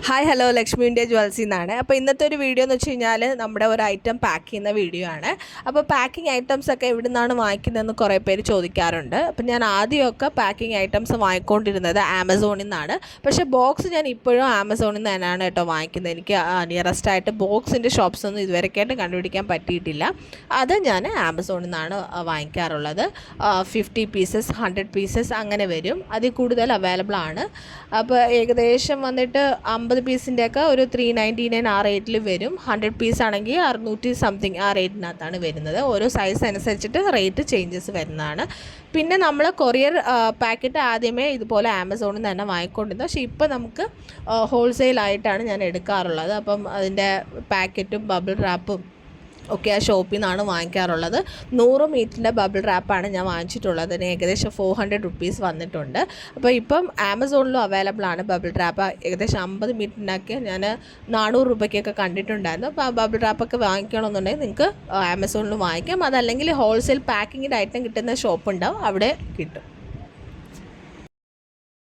Hi hello Lakshmi India ജ്വൽസിൽ നിന്നാണ്. അപ്പോൾ ഇന്നത്തെ ഒരു വീഡിയോ എന്ന് വെച്ച് കഴിഞ്ഞാൽ നമ്മുടെ ഒരു ഐറ്റം പാക്ക് ചെയ്യുന്ന വീഡിയോ ആണ്. അപ്പോൾ പാക്കിംഗ് ഐറ്റംസ് ഒക്കെ എവിടെ നിന്നാണ് വാങ്ങിക്കുന്നതെന്ന് കുറേ പേര് ചോദിക്കാറുണ്ട്. അപ്പോൾ ഞാൻ ആദ്യമൊക്കെ പാക്കിംഗ് ഐറ്റംസ് വാങ്ങിക്കൊണ്ടിരുന്നത് ആമസോണിൽ നിന്നാണ്. പക്ഷേ ബോക്സ് ഞാൻ ഇപ്പോഴും ആമസോണിൽ നിന്ന് തന്നെയാണ് കേട്ടോ വാങ്ങിക്കുന്നത്. എനിക്ക് നിയറസ്റ്റ് ആയിട്ട് ബോക്സിൻ്റെ ഷോപ്സ് ഒന്നും ഇതുവരെയായിട്ട് കണ്ടുപിടിക്കാൻ പറ്റിയിട്ടില്ല. അത് ഞാൻ ആമസോണിൽ നിന്നാണ് വാങ്ങിക്കാറുള്ളത്. 50 പീസസ് 100 പീസസ് അങ്ങനെ വരും. അതിൽ കൂടുതൽ അവൈലബിൾ ആണ്. അപ്പോൾ ഏകദേശം വന്നിട്ട് 50 പീസിൻ്റെയൊക്കെ ഒരു 399 ആ റേറ്റിൽ വരും. 100 പീസ് ആണെങ്കിൽ 600 സംതിങ് ആ റേറ്റിനകത്താണ് വരുന്നത്. ഓരോ സൈസ് അനുസരിച്ചിട്ട് റേറ്റ് ചേഞ്ചസ് വരുന്നതാണ്. പിന്നെ നമ്മൾ കൊറിയർ പാക്കറ്റ് ആദ്യമേ ഇതുപോലെ ആമസോണിൽ നിന്ന് തന്നെ വാങ്ങിക്കൊണ്ടിരുന്നത്. പക്ഷേ ഇപ്പോൾ നമുക്ക് ഹോൾസെയിലായിട്ടാണ് ഞാൻ എടുക്കാറുള്ളത്. അപ്പം അതിൻ്റെ പാക്കറ്റും ബബിൾ റാപ്പും ഒക്കെ ആ ഷോപ്പിൽ നിന്നാണ് വാങ്ങിക്കാറുള്ളത്. 100 മീറ്ററിൻ്റെ ബബിൾ റാപ്പാണ് ഞാൻ വാങ്ങിച്ചിട്ടുള്ളത്. അതിന് ഏകദേശം 400 റുപ്പീസ് വന്നിട്ടുണ്ട്. അപ്പോൾ ഇപ്പം ആമസോണിലും അവൈലബിൾ ആണ് ബബിൾ റാപ്പ്. ഏകദേശം 50 മീറ്ററിനൊക്കെ ഞാൻ 400 രൂപയ്ക്കൊക്കെ കണ്ടിട്ടുണ്ടായിരുന്നു. അപ്പോൾ ആ ബബിൾ റാപ്പൊക്കെ വാങ്ങിക്കണമെന്നുണ്ടെങ്കിൽ നിങ്ങൾക്ക് ആമസോണിൽ വാങ്ങിക്കാം. അതല്ലെങ്കിൽ ഹോൾസെയിൽ പാക്കിങ്ങിൻ്റെ ഐറ്റം കിട്ടുന്ന ഷോപ്പ് ഉണ്ടാവും, അവിടെ കിട്ടും.